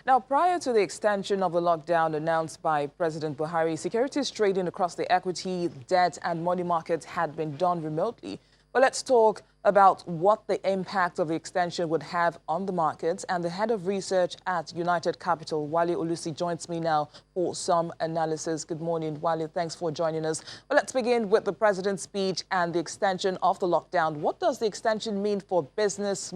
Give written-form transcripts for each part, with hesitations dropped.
Now, prior to the extension of the lockdown announced by President Buhari, securities trading across the equity, debt and money markets had been done remotely. But let's talk about what the impact of the extension would have on the markets. And the head of research at United Capital, Wale Olusi, joins me now for some analysis. Good morning, Wale. Thanks for joining us. Well, let's begin with the president's speech and the extension of the lockdown. What does the extension mean for businesses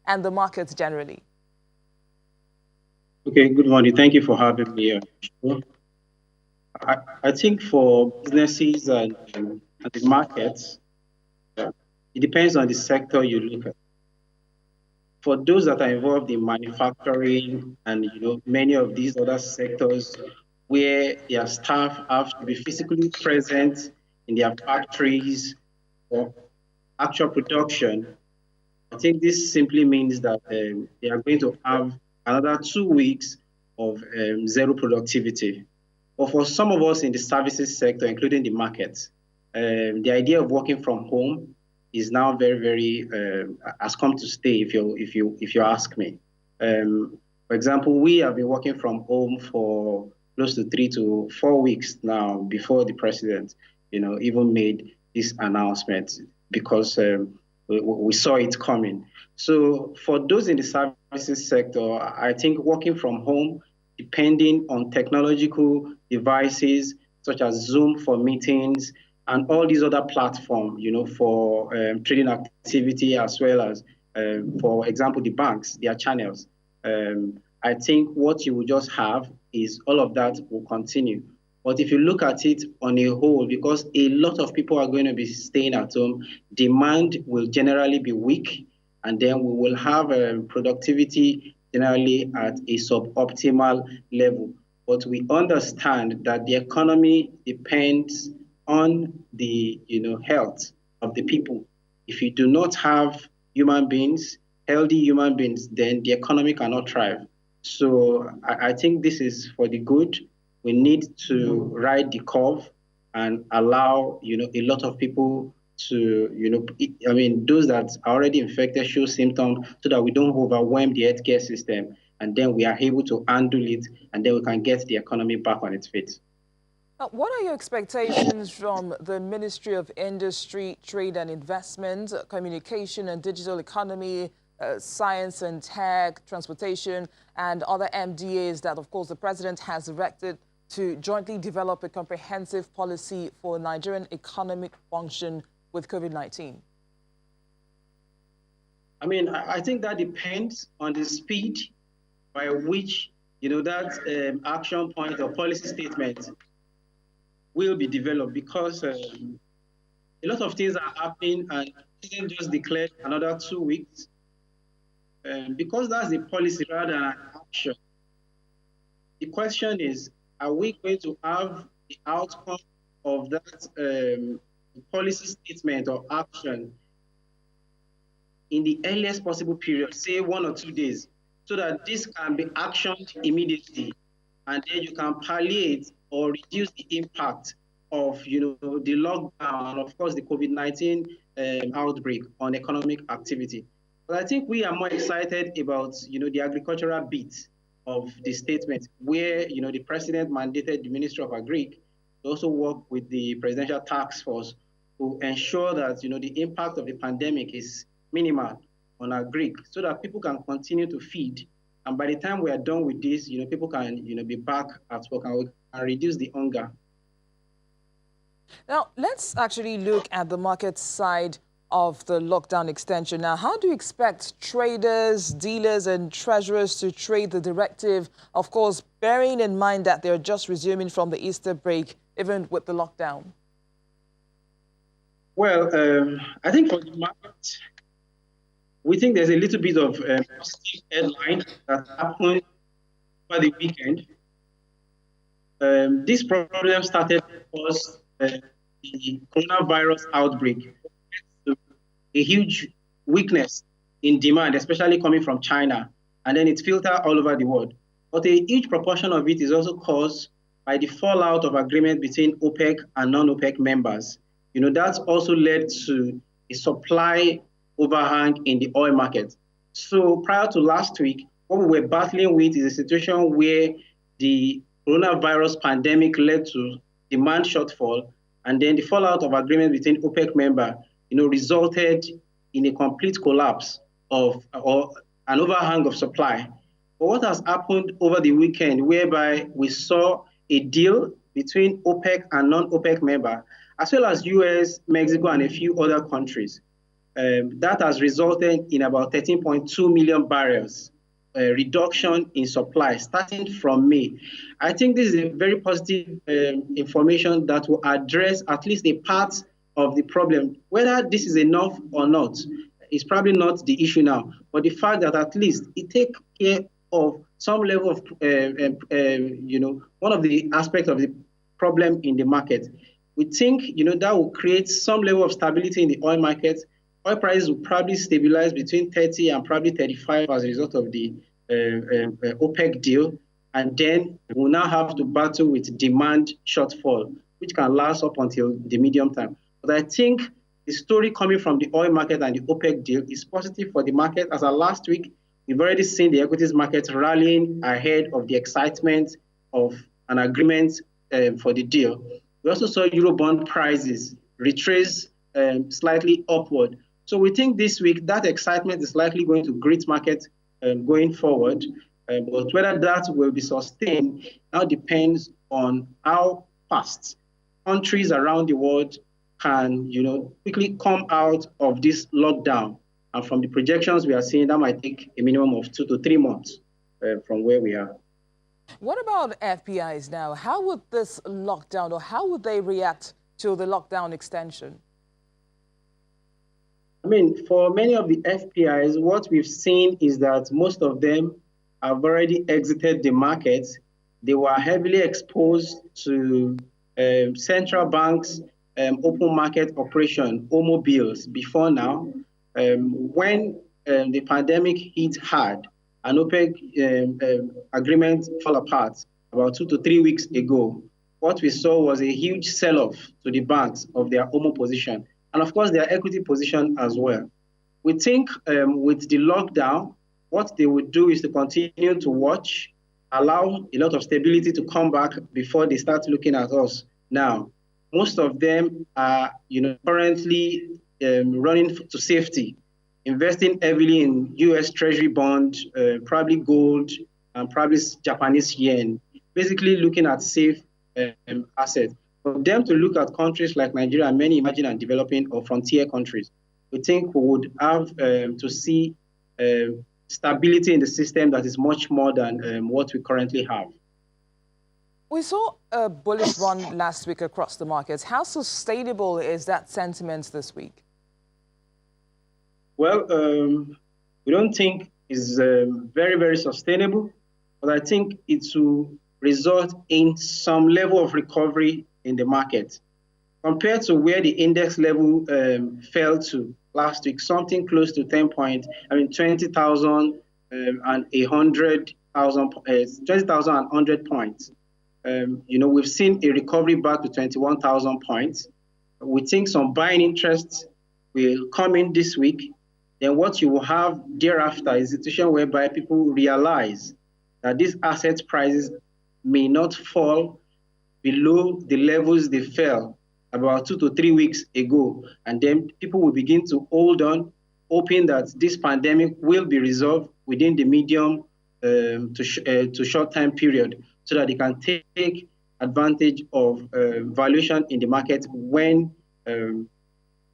and the markets generally? Okay, good morning. Thank you for having me here. I think for businesses and the markets, it depends on the sector you look at. For those that are involved in manufacturing and many of these other sectors where their staff have to be physically present in their factories for actual production, I think this simply means that they are going to have another 2 weeks of zero productivity. But for some of us in the services sector, including the markets, the idea of working from home is now very has come to stay. If you ask me, for example, we have been working from home for close to 3 to 4 weeks now before the president, even made this announcement because we saw it coming. So for those in the services sector, I think working from home, depending on technological devices such as Zoom for meetings and all these other platforms, for trading activity as well as, for example, the banks, their channels. I think what you will just have is all of that will continue. But if you look at it on a whole, because a lot of people are going to be staying at home, demand will generally be weak, and then we will have productivity generally at a suboptimal level. But we understand that the economy depends on the health of the people. If you do not have healthy human beings, then the economy cannot thrive. So I think this is for the good. We need to ride the curve and allow, a lot of people to, those that are already infected show symptoms so that we don't overwhelm the healthcare system. And then we are able to handle it, and then we can get the economy back on its feet. What are your expectations from the Ministry of Industry, Trade and Investment, Communication and Digital Economy, Science and Tech, Transportation, and other MDAs that, of course, the president has directed to jointly develop a comprehensive policy for Nigerian economic function with COVID-19? I think that depends on the speed by which, that action point or policy statement will be developed, because a lot of things are happening and isn't just declared another 2 weeks. Because that's the policy rather than an action. The question is, are we going to have the outcome of that policy statement or action in the earliest possible period, say 1 or 2 days, so that this can be actioned immediately, and then you can palliate or reduce the impact of the lockdown and of course the COVID-19 outbreak on economic activity. But I think we are more excited about the agricultural bit of the statement, where the president mandated the Ministry of Agri to also work with the Presidential Task Force to ensure that the impact of the pandemic is minimal on agri, so that people can continue to feed. And by the time we are done with this, people can be back at work, and we can reduce the hunger. Now, let's actually look at the market side of the lockdown extension. Now, how do you expect traders, dealers and treasurers to trade the directive, of course, bearing in mind that they're just resuming from the Easter break, even with the lockdown? Well, I think for the market, we think there's a little bit of positive headline that happened over the weekend. This problem started because the coronavirus outbreak, a huge weakness in demand, especially coming from China, and then it filtered all over the world. But a huge proportion of it is also caused by the fallout of agreement between OPEC and non-OPEC members. That's also led to a supply overhang in the oil market. So prior to last week, What we were battling with is a situation where the coronavirus pandemic led to demand shortfall, and then the fallout of agreement between OPEC member, resulted in a complete collapse of or an overhang of supply. But what has happened over the weekend, whereby we saw a deal between OPEC and non-OPEC member, as well as US, Mexico, and a few other countries, that has resulted in about 13.2 million barrels reduction in supply starting from May. I think this is a very positive information that will address at least a part of the problem. Whether this is enough or not is probably not the issue now, but the fact that at least it takes care of some level of, one of the aspects of the problem in the market. We think, that will create some level of stability in the oil market. Oil prices will probably stabilize between 30 and probably 35 as a result of the OPEC deal. And then we'll now have to battle with demand shortfall, which can last up until the medium term. But I think the story coming from the oil market and the OPEC deal is positive for the market. As of last week, we've already seen the equities market rallying ahead of the excitement of an agreement for the deal. We also saw Eurobond prices retrace slightly upward. So we think this week that excitement is likely going to greet market going forward. But whether that will be sustained now depends on how fast countries around the world can, quickly come out of this lockdown. And from the projections we are seeing, that might take a minimum of 2 to 3 months from where we are. What about FPIs now? How would this lockdown, or how would they react to the lockdown extension? I mean, for many of the FPIs, what we've seen is that most of them have already exited the markets. They were heavily exposed to central banks' open market operation, OMO bills, before now. When the pandemic hit hard, an OPEC agreement fell apart about 2 to 3 weeks ago. What we saw was a huge sell-off to the banks of their OMO position, and of course their equity position as well. We think with the lockdown, what they would do is to continue to watch, allow a lot of stability to come back before they start looking at us. Now, most of them are currently running to safety, investing heavily in US Treasury bond, probably gold, and probably Japanese yen, basically looking at safe assets. For them to look at countries like Nigeria and many emerging and developing or frontier countries, we think we would have to see stability in the system that is much more than what we currently have. We saw a bullish run last week across the markets. How sustainable is that sentiment this week? Well, we don't think it's very, very sustainable, but I think it will result in some level of recovery in the market. Compared to where the index level fell to last week, something close to 20,000 and 100 points. We've seen a recovery back to 21,000 points. We think some buying interests will come in this week. Then what you will have thereafter is a situation whereby people realize that these asset prices may not fall below the levels they fell about 2 to 3 weeks ago. And then people will begin to hold on, hoping that this pandemic will be resolved within the medium to short time period, so that they can take advantage of valuation in the market when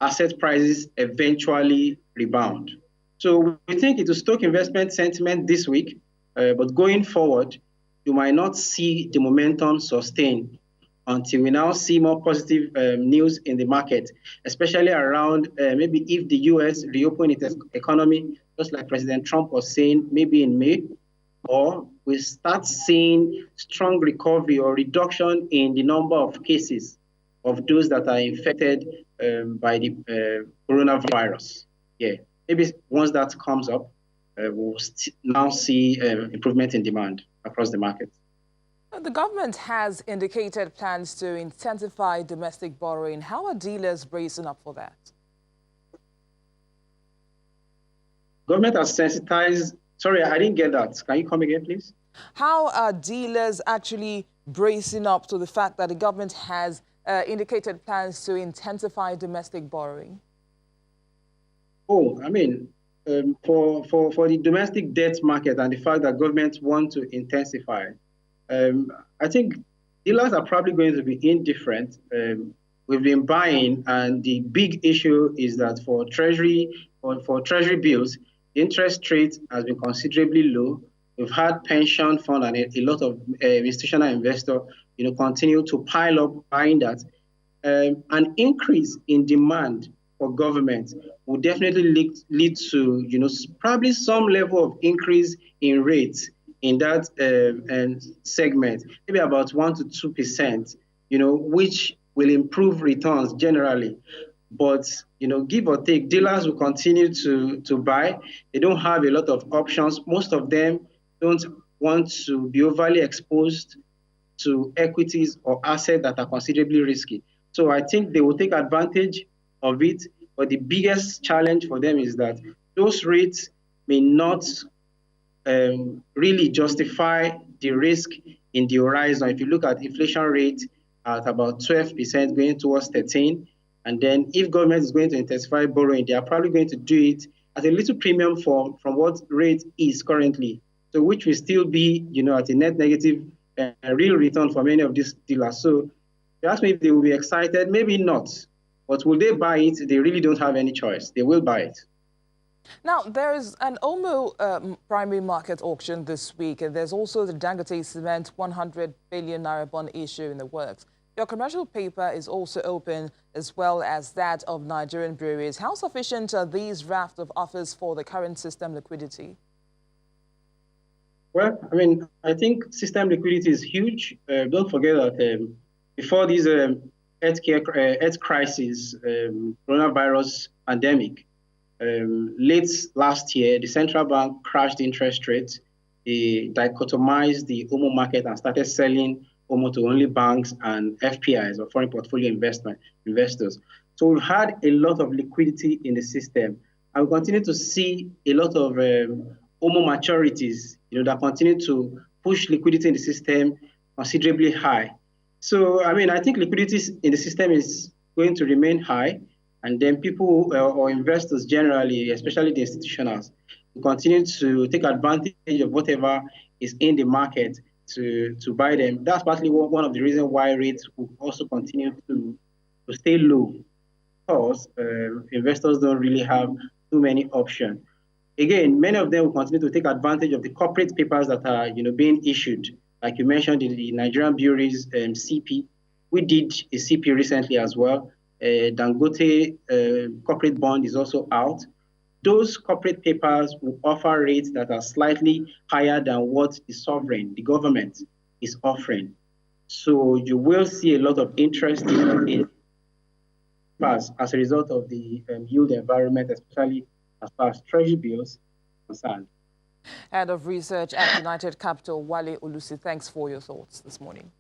asset prices eventually rebound. So we think it will stoke investment sentiment this week, but going forward, you might not see the momentum sustained until we now see more positive news in the market, especially around maybe if the US reopen its economy, just like President Trump was saying, maybe in May, or we start seeing strong recovery or reduction in the number of cases of those that are infected by the coronavirus. Yeah, maybe once that comes up, we'll now see improvement in demand across the market. The government has indicated plans to intensify domestic borrowing. How are dealers bracing up for that? Government has sensitized Sorry, I didn't get that. Can you come again, please? How are dealers actually bracing up to the fact that the government has indicated plans to intensify domestic borrowing? Oh, I mean, for the domestic debt market and the fact that governments want to intensify, I think dealers are probably going to be indifferent. We've been buying, and the big issue is that for treasury bills, the interest rate has been considerably low. We've had pension fund and a lot of institutional investor, continue to pile up buying that. An increase in demand for government will definitely lead to, probably some level of increase in rates in that segment, maybe about 1 to 2%, which will improve returns generally. But, give or take, dealers will continue to buy. They don't have a lot of options. Most of them don't want to be overly exposed to equities or assets that are considerably risky. So I think they will take advantage of it. But the biggest challenge for them is that those rates may not really justify the risk in the horizon. If you look at inflation rate at about 12% going towards 13%, and then if government is going to intensify borrowing, they are probably going to do it at a little premium from what rate is currently. So which will still be, at a net negative real return for many of these dealers. So you ask me if they will be excited, maybe not. But will they buy it? They really don't have any choice. They will buy it. Now, there is an OMO primary market auction this week, and there's also the Dangote Cement 100 billion naira bond issue in the works. Your commercial paper is also open, as well as that of Nigerian breweries. How sufficient are these raft of offers for the current system liquidity? Well, I mean, I think system liquidity is huge. Don't forget that before this health crisis, coronavirus pandemic, late last year, the central bank crashed interest rates. They dichotomized the OMO market and started selling OMO to only banks and FPIs, or foreign portfolio investors. So we've had a lot of liquidity in the system. And we continue to see a lot of OMO maturities, that continue to push liquidity in the system considerably high. So, I mean, I think liquidity in the system is going to remain high. And then people or investors generally, especially the institutionals, will continue to take advantage of whatever is in the market to buy them. That's partly one of the reasons why rates will also continue to stay low, because investors don't really have too many options. Again, many of them will continue to take advantage of the corporate papers that are being issued. Like you mentioned, the Nigerian breweries CP. We did a CP recently as well. Dangote corporate bond is also out. Those corporate papers will offer rates that are slightly higher than what the sovereign, the government, is offering. So you will see a lot of interest in as a result of the yield environment, especially as far as treasury bills are concerned. Head of Research at United Capital, Wale Olusi, thanks for your thoughts this morning.